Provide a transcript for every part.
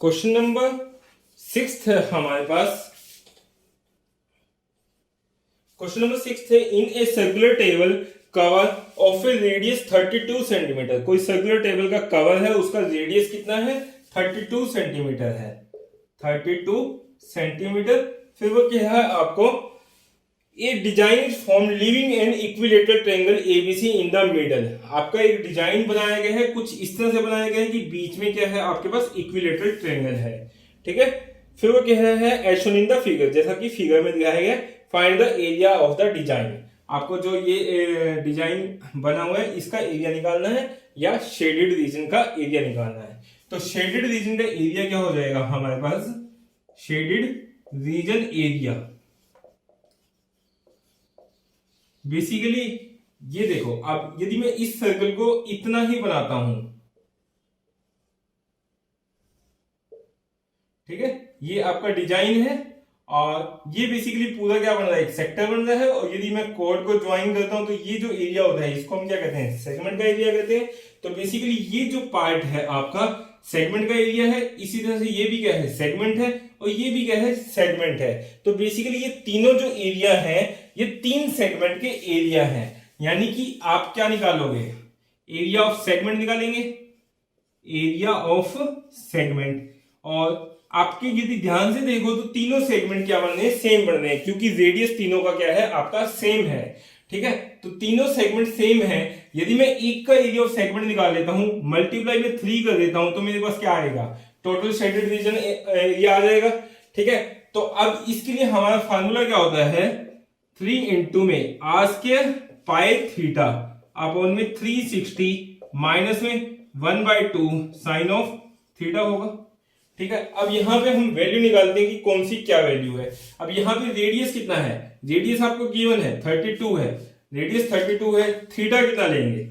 Question number 6 है हमारे पास। Question number 6 है, in a circular table cover of a radius 32 centimeter. कोई circular table का कवर है, उसका रेडियस कितना है, 32 सेंटीमीटर है, 32 सेंटीमीटर। फिर वो क्या है आपको, a design form living an equilateral triangle ABC in the middle. आपका एक डिजाइन बनाया गया है, कुछ इस तरह से बनाया गया है कि बीच में क्या है आपके पास इक्विलेटरल ट्रायंगल है, ठीक है। फिर वो क्या है as shown in the figure, जैसा कि फिगर में दिखाया गया। Find the area of the design. आपको जो ये डिजाइन बना हुआ है इसका एरिया निकालना है या शेडेड रीजन का एरिया निकालना है। तो शेडेड रीजन का एरिया क्या हो जाएगा हमारे पास, शेडेड रीजन एरिया बेसिकली ये देखो, अब यदि मैं इस सर्कल को इतना ही बनाता हूं, ठीक है, ये आपका डिजाइन है और ये बेसिकली पूरा क्या बन रहा है, एक सेक्टर बन रहा है। और यदि मैं कोड को ज्वाइन करता हूं तो ये जो एरिया होता है इसको हम क्या कहते हैं, सेगमेंट का एरिया कहते हैं। तो बेसिकली ये जो पार्ट है आपका सेगमेंट का एरिया है। इसी तरह से ये भी क्या है, सेगमेंट है, और ये भी क्या है, सेगमेंट है। तो बेसिकली ये तीनों जो एरिया है ये 3 सेगमेंट के एरिया है। यानी कि आप क्या निकालोगे, एरिया ऑफ सेगमेंट निकालेंगे, एरिया ऑफ सेगमेंट। और आपके यदि ध्यान से देखो तो तीनों सेगमेंट क्या बन रहे हैं, सेम बन रहे हैं, क्योंकि रेडियस तीनों का क्या है आपका सेम है, ठीक है। तो तीनों सेगमेंट सेम है। यदि मैं एक का एरिया ऑफ सेगमेंट निकाल लेता हूं, मल्टीप्लाई में 3 कर देता हूं, तो मेरे पास क्या आएगा, टोटल शेडेड रीजन एरिया आ जाएगा, ठीक है। तो अब इसके लिए हमारा फार्मूला क्या होता है, 3 इंटू में r square pi theta upon में 360 माइनस में 1/2 साइन ऑफ थीटा होगा, ठीक है। अब यहां पे हम वैल्यू निकालते हैं कि कौन सी क्या वैल्यू है। अब यहां पे रेडियस कितना है, रेडियस आपको गिवन है 32 है, रेडियस 32 है। थीटा कितना लेंगे,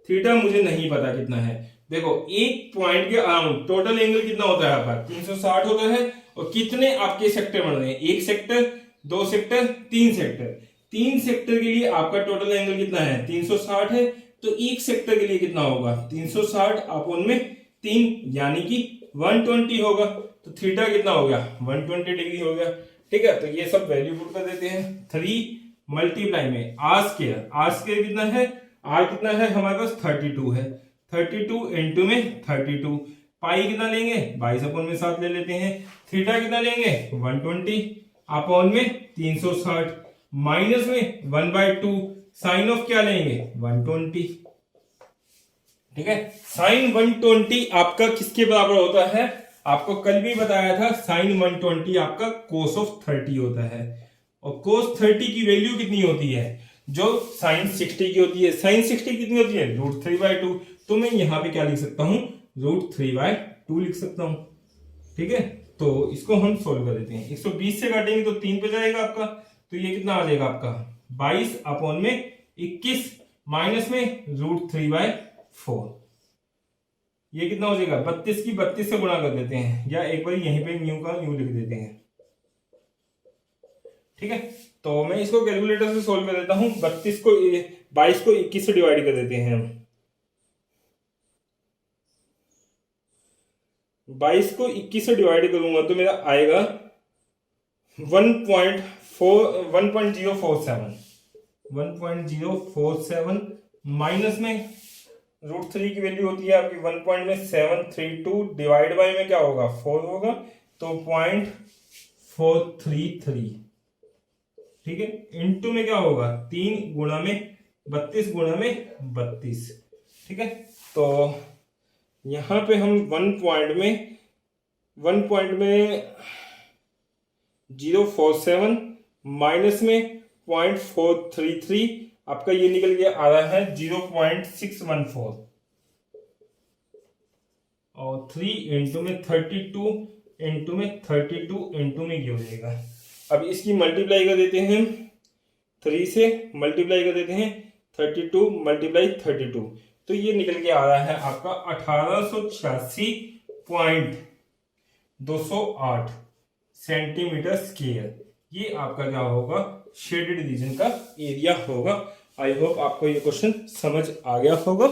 थीटा मुझे नहीं पता कितना है। देखो एक पॉइंट के अराउंड टोटल एंगल कितना होता है आपका, 360 होता है। और कितने आपके सेक्टर बन रहे हैं, 1 सेक्टर, 2 सेक्टर, 3 सेक्टर। 3 सेक्टर के लिए आपका टोटल एंगल कितना है, 360 है। तो एक सेक्टर के लिए कितना होगा, 360 अपॉन में 3 यानी कि 120 होगा। तो थीटा कितना हो गया, 120 डिग्री हो गया, ठीक है। तो ये सब वैल्यू पुट कर देते हैं। 3 मल्टीप्लाई में आर स्क्वायर, आर स्क्वायर कितना है, आर कितना है हमारे पास 32 है, 32 इंटू में 32। पाई कितना लेंगे, 22 अपॉन में 7 ले लेते हैं। थीटा कितना लेंगे, 120 अपॉन में 360 माइनस में 1/2 साइन ऑफ क्या लेंगे, 120, ठीक है। साइन 120 आपका किसके बराबर होता है, आपको कल भी बताया था, साइन 120 आपका कोस ऑफ 30 होता है। और कोस 30 की वैल्यू कितनी होती है, जो साइन 60 की होती है। साइन 60 कितनी होती है, √3/2। तो मैं यहां पे क्या लिख सकता हूं, √3/2 लिख सकता हूं, ठीक है। तो इसको हम सोल्व कर देते हैं। 120 से काटेंगे तो 3 पे जाएगा आपका, तो ये कितना आ जाएगा आपका 22 अपॉन में 21 माइनस में √3/4। ये कितना हो जाएगा, 32 की 32 से गुणा कर देते हैं, या एक बार यहीं पे न्यू का न्यू लिख देते हैं, ठीक है। तो मैं इसको कैलकुलेटर से सोल्व कर देता हूं। 22 को 21 से डिवाइड कर देते हैं हम। 22 को 21 से डिवाइड करूंगा तो मेरा आएगा 1.047 माइनस में √3 की वैल्यू होती है आपकी 1.732 डिवाइड बाय में क्या होगा, 4 होगा, तो 0.433, ठीक है। इनटू में क्या होगा, 3 गुणा में 32 गुणा में 32, ठीक है। तो यहां पे हम 1 पॉइंट में 047 माइनस में 0.433 आपका ये निकल के आ रहा है 0.614, और 3 इंटू में 32 इंटू में 32 इंटू में ये हो जाएगा। अब इसकी मल्टीप्लाई कर देते हैं, 3 से मल्टीप्लाई कर देते हैं, 32 मल्टीप्लाई 32, तो ये निकल के आ रहा है आपका 1886.208 सेंटीमीटर स्क्वायर। ये आपका क्या होगा, शेडेड रीजन का एरिया होगा। आई होप आपको ये क्वेश्चन समझ आ गया होगा।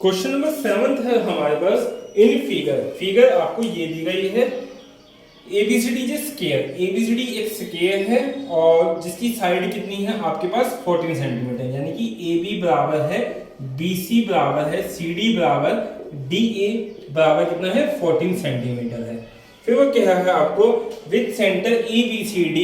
क्वेश्चन नंबर 7 है हमारे पास इन फिगर आपको ये दी गई है ABCD इज स्क्वायर। ABCD एक स्क्वायर है और जिसकी साइड कितनी है आपके पास 14 सेंटीमीटर, यानी कि AB बराबर है BC बराबर है CD बराबर DA बराबर कितना है 14 सेंटीमीटर है। फिर वो कह है आपको with centre ABCD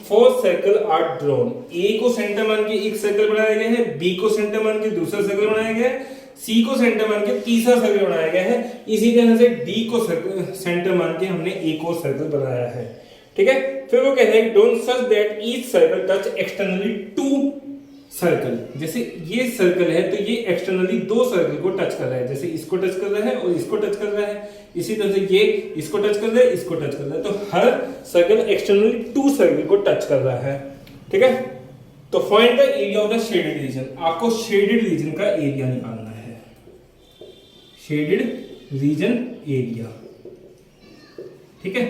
4 circle are drawn. A को सेंटर मान के एक सर्कल बनाया गया है, B को सेंटर मान के दूसरा सर्कल बनाया गया है, C को सेंटर मान के तीसरा सर्कल बनाया गया है, इसी तरह से D को सेंटर मान के हमने एक और सर्कल बनाया है। ठीक है, फिर वो कहते हैं don't such that each circle touch externally 2 circle. जैसे ये सर्कल है तो ये एक्सटर्नली 2 सर्कल को टच कर रहा है, जैसे इसको टच कर रहा है और इसको टच कर रहा है, इसी तरह से ये इसको टच कर रहा है, इसको टच कर रहा है, तो हर सर्कल एक्सटर्नली 2 सर्कल को टच कर रहा है। ठीक है, तो find the area of the shaded region. आपको शेडेड रीजन का एरिया निकालना है, शेडेड रीजन एरिया। ठीक है,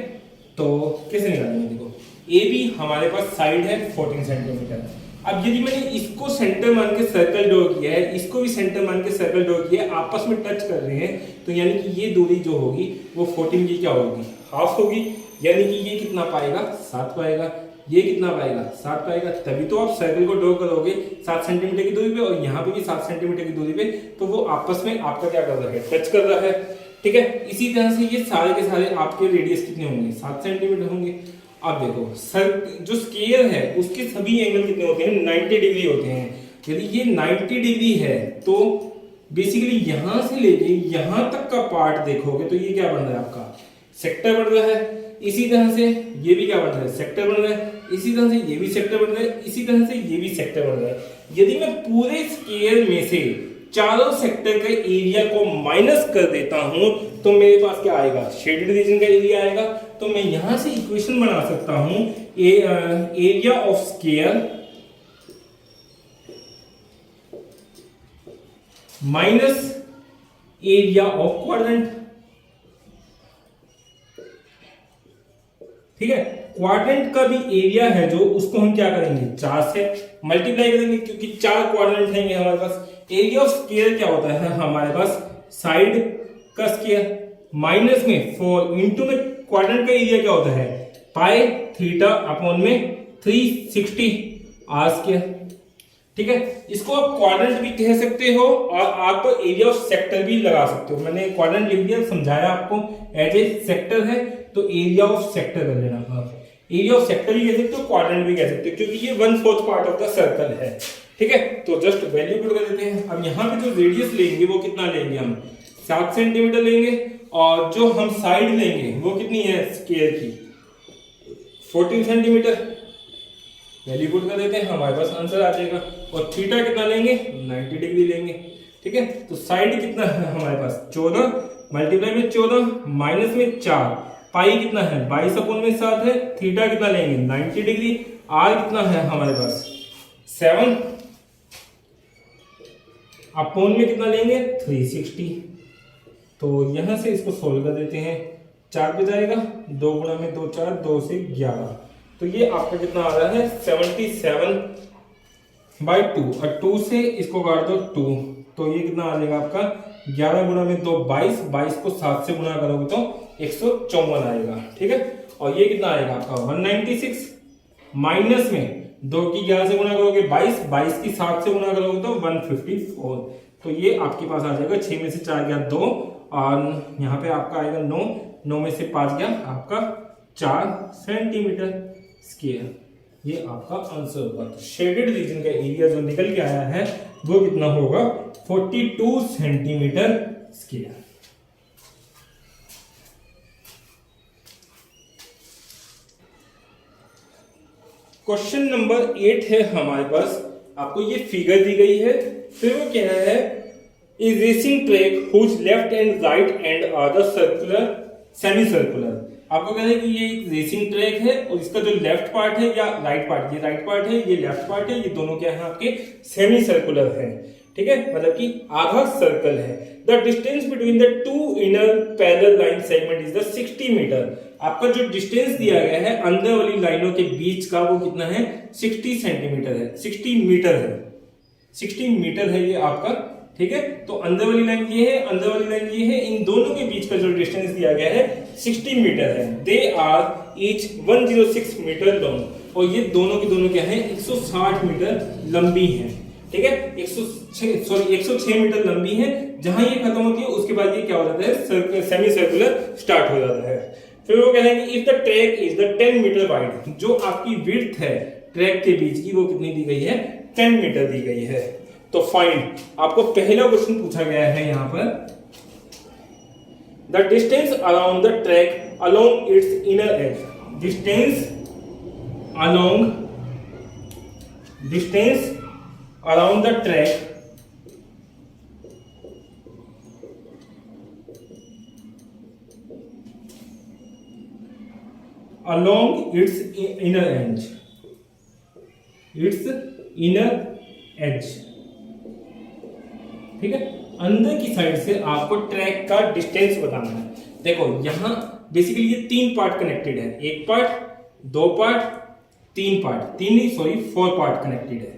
तो कैसे निकालेंगे, देखो AB हमारे पास साइड है 14 सेंटीमीटर। अब यदि मैंने इसको सेंटर मान के सर्कल ड्रॉ किया है, इसको भी सेंटर मान के सर्कल ड्रॉ किया है, आपस में टच कर रहे हैं, तो यानी कि ये दूरी जो होगी वो 14 की क्या होगी, हाफ होगी, यानी कि ये कितना पाएगा 7 पाएगा, ये कितना पाएगा 7 पाएगा। तभी तो आप सर्कल को ड्रॉ करोगे 7 सेंटीमीटर की दूरी पे और यहाँ पे भी 7 सेंटीमीटर की दूरी पे, तो वो आपस में आपका क्या कर रहा है, टच कर रहा है। ठीक है, इसी तरह से ये सारे के सारे आपके रेडियस कितने होंगे 7 सेंटीमीटर होंगे। अब देखो जो स्क्वायर है उसके सभी एंगल कितने होते हैं 90 डिग्री होते हैं। यदि ये 90 डिग्री है तो बेसिकली यहां से लेके यहां तक का पार्ट देखोगे तो ये क्या बन रहा है, आपका सेक्टर बन रहा है। इसी तरह से ये भी क्या बन रहा है, सेक्टर बन रहा है। इसी तरह से ये भी सेक्टर बन रहा है, इसी तरह से ये भी सेक्टर बन रहा है। यदि मैं पूरे स्क्वायर में से चारों सेक्टर के एरिया को माइनस कर देता हूं तो मेरे पास क्या आएगा, शेडेड रीजन का एरिया आएगा। तो मैं यहां से इक्वेशन बना सकता हूं area of square minus area of quadrant. ठीक है, क्वाड्रेंट का भी एरिया है जो, उसको हम क्या करेंगे 4 से मल्टीप्लाई करेंगे, क्योंकि 4 क्वाड्रेंट हैं हमारे पास। एरिया ऑफ स्क्वायर क्या होता है हमारे पास, साइड का स्क्वायर माइनस में 4 इंटू में क्वाड्रेंट का एरिया क्या होता है पाई थीटा अपॉन में 360 आर स्क्वायर। ठीक है, इसको आप क्वाड्रेंट भी कह सकते हो और आप एरिया ऑफ सेक्टर भी लगा सकते हो। मैंने क्वाड्रेंट लिख दिया, समझाया आपको, एज ए सेक्टर है तो एरिया ऑफ सेक्टर कर लेना। एरिया ऑफ सेक्टर भी कह सकते हो, क्वाड्रेंट भी कह सकते हो, क्योंकि ये 1/4 पार्ट ऑफ द सर्कल है। ठीक है, तो जस्ट वैल्यू पुट कर देते हैं। अब यहाँ पे जो रेडियस लेंगे वो कितना लेंगे, हम 7 सेंटीमीटर लेंगे, और जो हम साइड लेंगे वो कितनी है स्क्वायर की 14 सेंटीमीटर। वैल्यू पुट कर देते हैं, हमारे पास आंसर आ जाएगा। और थीटा कितना लेंगे 90 डिग्री लेंगे। ठीक है, तो साइड कितना है हमारे पास 14 मल्टीप्लाई में 14 माइनस में 4, पाई कितना है 22 अपॉन में 7 है, थीटा कितना लेंगे 90 डिग्री, आर कितना है हमारे पास 7 अपॉन में कितना लेंगे 360। तो यहां से इसको सोल्व कर देते हैं, 4 पे जाएगा, 2 गुणा में 2 4, 2 से 11, तो ये आपका कितना आ रहा है 77/2, और 2 से इसको काट दो 2, तो ये कितना आ जाएगा आपका 11 गुणा में 2 22, 22 को 7 से गुणा करोगे तो 154 आएगा। ठीक है, और ये कितना आएगा आपका 196 माइनस में 2 की 11 से गुणा करोगे 22, 22 की 7 से गुणा करोगे तो 154। तो ये आपके पास आ जाएगा 6 में से 4 गया 2, और यहाँ पे आपका आएगा 9, 9 में से 5 गया आपका 4 सेंटीमीटर स्क्वायर। ये आपका आंसर होगा। तो शेडेड रीजन का एरिया जो निकल के आया है वो कितना होगा 42 सेंटीमीटर स्क्वायर। क्वेश्चन नंबर 8 है हमारे पास, आपको ये फिगर दी गई है। फिर वो कह रहा है a racing track whose left and right end are the circular semi circular. आपको कहना है कि ये एक रेसिंग ट्रैक है और इसका जो लेफ्ट पार्ट है या राइट पार्ट, ये राइट पार्ट है, ये लेफ्ट पार्ट है, ये दोनों क्या है आपके सेमी सर्कुलर है। ठीक है, मतलब कि आधा सर्कल है। The distance between the 2 inner parallel line segment is the 60 metre. आपका जो डिस्टेंस दिया गया है अंदर वाली लाइनों के बीच का वो कितना है 60 सेंटीमीटर है, 60 मीटर है, 60 मीटर है ये आपका ठीक है। तो अंदर वाली लाइन ये है, अंदर वाली लाइन ये है, इन दोनों के बीच का जो डिस्टेंस दिया गया है 60 मीटर है। They are each 106 metre long, और ये दोनों की दोनों क्या है 160 मीटर लंबी है, ठीक है। 106 मीटर लंबी है। जहां ये खत्म होती है उसके बाद ये क्या हो जाता है, सेमी सर्कुलर स्टार्ट हो जाता है। फिर वो कहते हैं कि if the track is the 10 metre wide, जो आपकी विड्थ है ट्रैक के बीच की वो कितनी दी गई है, 10 मीटर दी गई है। तो फाइंड, आपको पहला क्वेश्चन पूछा गया है यहां पर, the distance around the track along it's inner as, distance around the track along its inner edge, ठीक है। अंदर की साइड से आपको ट्रैक का डिस्टेंस बताना है। देखो यहां बेसिकली ये 3 पार्ट कनेक्टेड है, 1 part, 2 part, 3 part, 4 part connected है,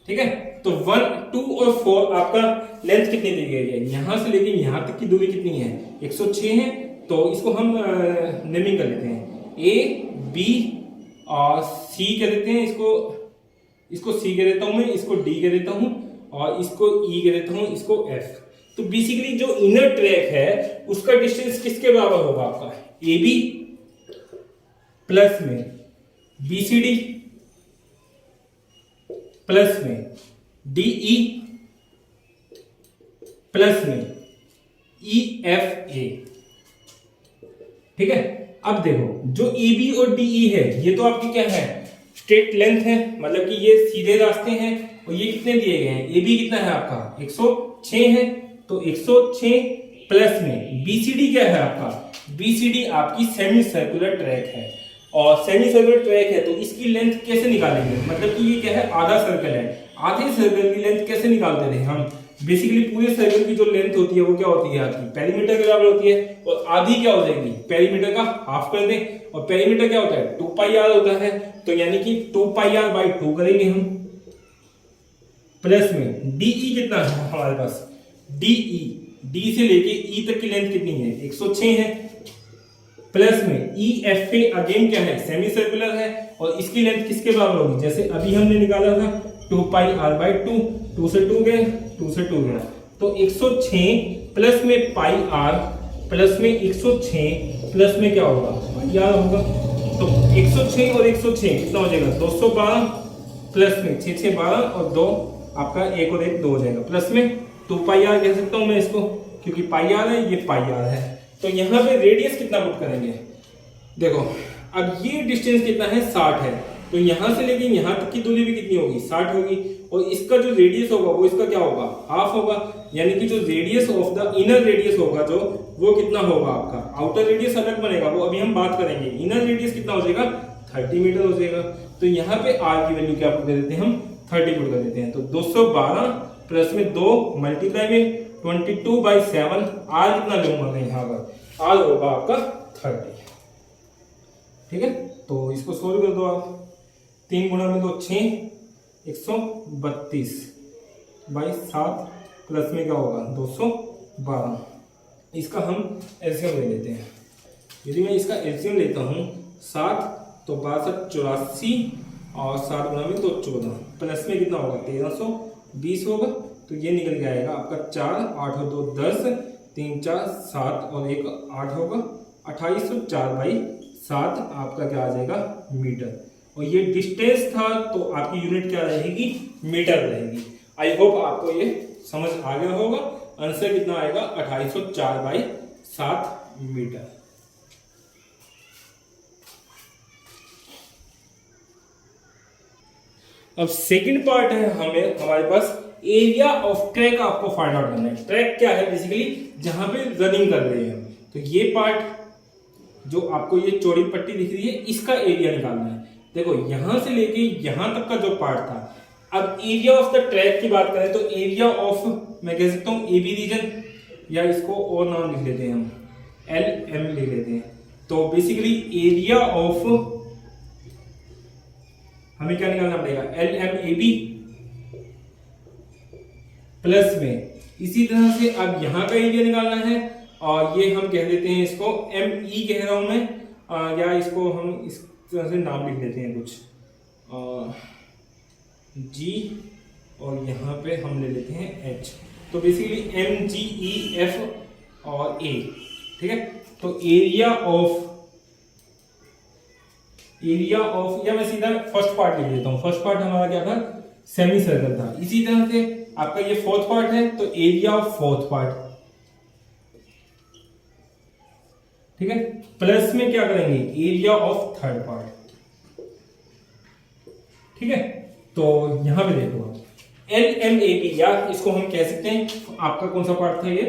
ठीक है। तो 1, 2 और 4 आपका लेंथ कितनी दी गई है, यहां से लेके यहां तक की दूरी कितनी है, 106 है। तो इसको हम नेमिंग कर लेते हैं, ए बी और सी कह देते हैं, इसको सी कह देता हूं मैं, इसको डी कह देता हूं, और इसको ई कह देता हूं, इसको एफ। तो बेसिकली जो इनर ट्रैक है उसका डिस्टेंस किसके बराबर होगा आपका, ए बी प्लस में बी सी डी प्लस में डी ई प्लस में ई एफ ए, ठीक है। अब देखो जो ए बी और डी ई है ये तो आपकी क्या है, स्ट्रेट लेंथ है, मतलब कि ये सीधे रास्ते हैं। और ये कितने दिए गए हैं, ए बी कितना है आपका 106 है, तो 106 प्लस में बीसीडी क्या है आपका, बीसीडी आपकी सेमी सर्कुलर ट्रैक है। और सेमी सर्कुलर ट्रैक है तो इसकी लेंथ कैसे निकालेंगे, मतलब कि ये क्या है आधा सर्कल है, आधे सर्कल की लेंथ कैसे निकालते थे हम, बेसिकली पूरे सर्कल की जो लेंथ होती है वो क्या होती है आपकी पेरीमीटर के बराबर होती है, और आधी क्या हो जाएगी पेरीमीटर का हाफ कर दें, और पेरीमीटर क्या होता है 2 पाई आर होता है, तो यानी कि 2 पाई आर बाई 2 करेंगे हम, प्लस में डीई कितना है हमारे पास, डीई डी से लेके ई तक की लेंथ कितनी है 106 है, प्लस में ई एफ ए अगेन क्या है सेमी सर्कुलर है, और इसकी लेंथ किसके बराबर होगी, जैसे अभी हमने निकाला था 2 पाई आर बाई 2, 2 से 2 गए, 2 से 2 गया, तो 106 प्लस में पाई आर प्लस में 106 प्लस में क्या होगा पाई आर होगा। तो 106 और 106 कितना हो जाएगा 212, प्लस में 6 6 12 और 2 आपका 1 और 1 2 हो जाएगा, प्लस में 2 पाई आर कह सकता हूं मैं इसको, क्योंकि पाई आर है ये पाई आर है। तो यहाँ पे रेडियस कितना पुट करेंगे, देखो अब ये डिस्टेंस कितना है 60 है, तो यहां से लेके यहां तक की दूरी भी कितनी होगी 60 होगी, और इसका जो रेडियस होगा वो इसका क्या होगा हाफ होगा, यानी कि जो radius of the inner radius होगा जो वो कितना होगा आपका, आउटर रेडियस अलग बनेगा वो अभी हम बात करेंगे, इनर रेडियस कितना हो जाएगा 30 मीटर हो जाएगा। तो यहाँ पे आर की वैल्यू क्या पुट कर देते हैं हम 30 पुट कर देते हैं, तो 212 प्लस में 2 मल्टीप्लाई में 22/7, आर कितना लूंगा मैं यहाँ पर, आर होगा आपका 30, ठीक है। तो इसको सोल्व कर दो आप, 3 गुणा में 2 6, 132/7 प्लस में क्या होगा 212, इसका हम एलसीएम ले लेते हैं। यदि मैं इसका एलसीएम लेता हूँ 7 तो 62 84 और 7 गुणा में 2 14, प्लस में कितना होगा 1320 होगा, तो ये निकल के आएगा आपका 4 8 और 2 10, 3 4 7 और 1 8 होगा, 2804/7 आपका क्या आ जाएगा मीटर। और ये डिस्टेंस था तो आपकी यूनिट क्या रहेगी मीटर रहेगी। आई होप आपको ये समझ आ गया होगा। आंसर कितना आएगा 2804/7 मीटर। अब सेकंड पार्ट है हमारे पास एरिया ऑफ ट्रैक आपको फाइंड आउट करना है। ट्रैक क्या है बेसिकली जहां पे रनिंग कर रहे हैं, तो ये पार्ट जो आपको ये चौड़ी पट्टी दिख रही है इसका एरिया निकालना है। देखो यहां से लेके यहां तक का जो पार्ट था, अब एरिया ऑफ द ट्रैक की बात करें तो एरिया ऑफ मैं कह सकता हूं एबी रीजन, या इसको और नाम लिख लेते हैं हम LM लिख लेते हैं। तो बेसिकली एरिया ऑफ हमें क्या निकालना पड़ेगा LMAB प्लस में इसी तरह से अब यहाँ का एरिया निकालना है, और ये हम कह देते हैं इसको ME कह रहा हूँ मैं, या इसको हम इस तरह से नाम लिख देते हैं कुछ G, और यहाँ पे हम ले लेते हैं H। तो बेसिकली MGEF और A, ठीक है। तो एरिया ऑफ या मैं सीधा फर्स्ट पार्ट लिख देता हूँ। फर्स्ट पार्ट हमारा क्या था, सेमी सर्कल था। इसी तरह से आपका ये फोर्थ पार्ट है, तो एरिया ऑफ फोर्थ पार्ट, ठीक है। प्लस में क्या करेंगे, एरिया ऑफ थर्ड पार्ट, ठीक है। तो यहां पे देखो LMAP, या इसको हम कह सकते हैं, आपका कौन सा पार्ट था, ये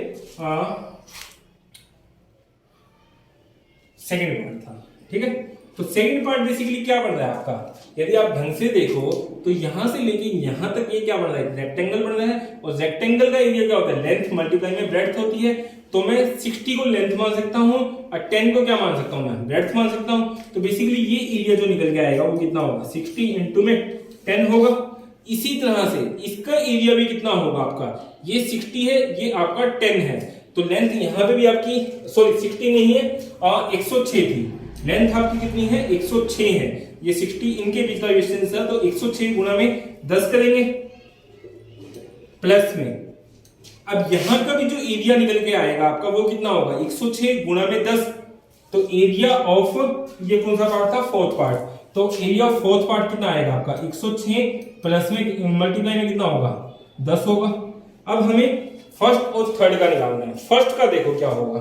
सेकेंड पार्ट था, ठीक है। तो सेकेंड पार्ट बेसिकली क्या बन रहा है आपका, यदि आप ढंग से देखो तो यहां से लेके यहां तक ये क्या बन रहा है, रेक्टेंगल बन रहा है। और रेक्टेंगल का एरिया क्या होता है, लेंथ मल्टीप्लाई में ब्रेड्थ होती है। तो मैं 60 को लेंथ मान सकता हूं और 10 को क्या मान सकता हूं, मैं ब्रेड्थ मान सकता हूं। तो बेसिकली ये एरिया जो निकल के आएगा वो कितना होगा, 60 इंटू में 10 होगा। इसी तरह से इसका एरिया भी कितना होगा आपका, ये 60 है, ये आपका 10 है। तो लेंथ यहां पे भी आपकी, सॉरी 60 नहीं है, 106 थी लेंथ आपकी, कितनी है 106 है। ये 60 इनके बीच का डिस्टेंस है, तो 106 गुना में 10 करेंगे प्लस में। अब यहां का भी जो एरिया निकल के आएगा आपका वो कितना होगा, 106 गुना में 10। तो एरिया ऑफ ये कौन सा पार्ट था, फोर्थ पार्ट। तो एरिया ऑफ फोर्थ पार्ट कितना आएगा आपका, 106 प्लस में मल्टीप्लाई में कितना होगा, 10 होगा। अब हमें फर्स्ट और थर्ड का निकालना है। फर्स्ट का देखो क्या होगा,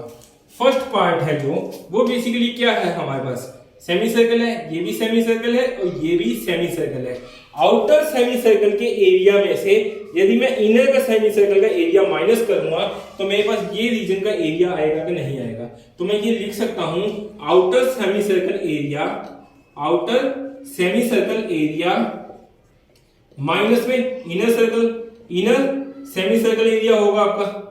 फर्स्ट पार्ट है जो, वो बेसिकली क्या है हमारे पास, सेमी सर्कल है, ये भी सेमी सर्कल है और ये भी सेमी सर्कल है। आउटर सेमी सर्कल के एरिया में से यदि मैं इनर का सेमी सर्कल का एरिया माइनस करूंगा तो मेरे पास ये रीजन का एरिया आएगा कि नहीं आएगा। तो मैं ये लिख सकता हूं, outer semi circle area, outer semi circle area minus में inner circle, inner semi circle area होगा आपका।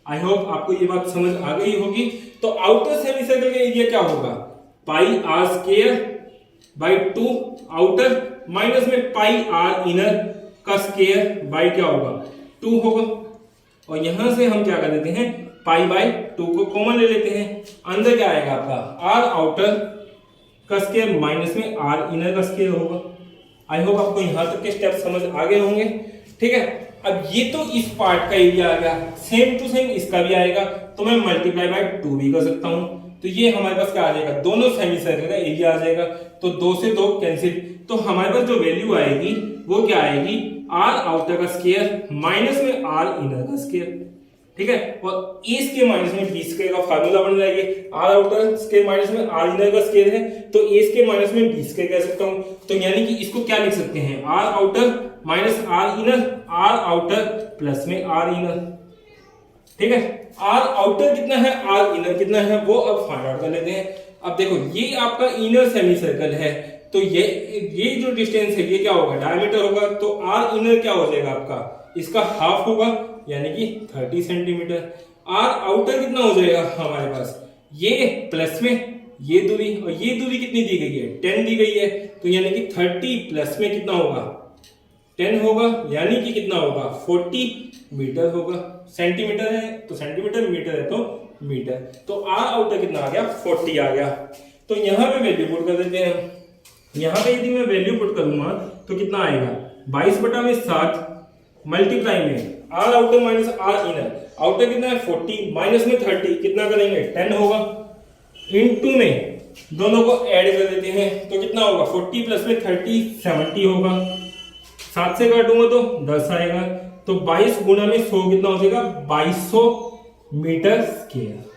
आई होप आपको ये बात समझ आ गई होगी। तो आउटर सेमी सर्कल का एरिया क्या होगा, pi r square by 2 outer, minus में पाई आर इनर का स्क्वायर बाई क्या होगा, 2 होगा। और यहां से हम क्या कर देते हैं, पाई बाई 2 को कॉमन ले लेते हैं। अंदर क्या आएगा आपका, आर आउटर का स्क्वायर माइनस में आर इनर का स्क्वायर होगा। आई होप आपको यहां तक के स्टेप समझ आ गए होंगे, ठीक है। अब ये तो इस पार्ट का एरिया आ गया, सेम टू सेम इसका भी आएगा, तो मैं मल्टीप्लाई बाय 2 भी कर सकता हूं। तो ये हमारे पास क्या आ जाएगा, दोनों सेमी सर्कल का एरिया आ जाएगा। तो 2 से 2 कैंसिल, तो हमारे पास जो वैल्यू आएगी वो क्या आएगी, आर आउटर का स्क्वायर माइनस में आर इनर का स्क्वायर, ठीक है। और ए स्क्वायर माइनस में बी स्क्वायर का फार्मूला बन जाएगा। आर आउटर स्क्वायर माइनस में आर इनर का स्क्वायर है, तो ए स्क्वायर माइनस में बी स्क्वायर कह सकता हूं। तो यानी कि इसको क्या लिख सकते हैं, r outer minus r inner, r outer plus में आर इनर, ठीक है। आर आउटर कितना है, आर इनर कितना है, वो अब फाइंड आउट कर लेते हैं। अब देखो ये आपका इनर सेमी सर्कल है, तो ये जो डिस्टेंस है ये क्या होगा, डायमीटर होगा। तो आर इनर क्या हो जाएगा आपका, इसका हाफ होगा यानी कि 30 सेंटीमीटर। आर आउटर कितना हो जाएगा हमारे पास, ये प्लस में ये दूरी, और ये दूरी कितनी दी गई है, 10 दी गई है। तो यानी कि 30 प्लस में कितना होगा, 10 होगा, यानी कि कितना होगा, 40 मीटर होगा। सेंटीमीटर है तो सेंटीमीटर, मीटर है तो मीटर। तो आर आउटर कितना आ गया, 40 आ गया। तो यहां पे वैल्यू पुट कर देते हैं। यहां पे यदि मैं वैल्यू पुट करूंगा तो कितना आएगा, 22/7 मल्टीप्लाई में r outer minus r inner, outer कितना है 40 माइनस में 30 कितना करेंगे, 10 होगा, इनटू में दोनों को ऐड कर देते हैं तो कितना होगा, 40 प्लस में 30 70 होगा। 7 से काटूंगा तो 10 आएगा। तो 22 गुना में 100 कितना हो जाएगा, 2200 मीटर स्क्वायर।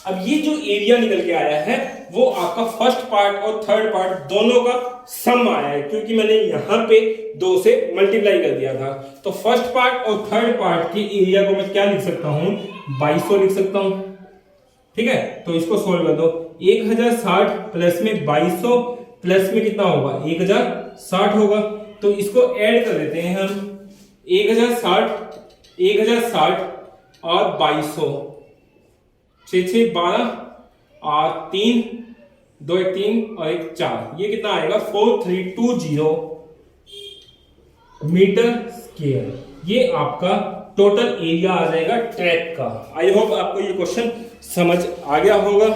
अब ये जो एरिया निकल के आया है वो आपका फर्स्ट पार्ट और थर्ड पार्ट दोनों का सम आया है, क्योंकि मैंने यहां पे 2 से मल्टीप्लाई कर दिया था। तो फर्स्ट पार्ट और थर्ड पार्ट के एरिया को मैं क्या लिख सकता हूं, 2200 लिख सकता हूं, ठीक है। तो इसको सोल्व कर दो, 1060 प्लस में 2200 प्लस में कितना होगा, 1060 होगा। तो इसको ऐड कर देते हैं हम, 1060 और 2200, 6 6 12 और 3 2 3 और 1 4, ये कितना आएगा 4320 मीटर स्क्वायर। ये आपका टोटल एरिया आ जाएगा ट्रैक का। आई होप आपको ये क्वेश्चन समझ आ गया होगा।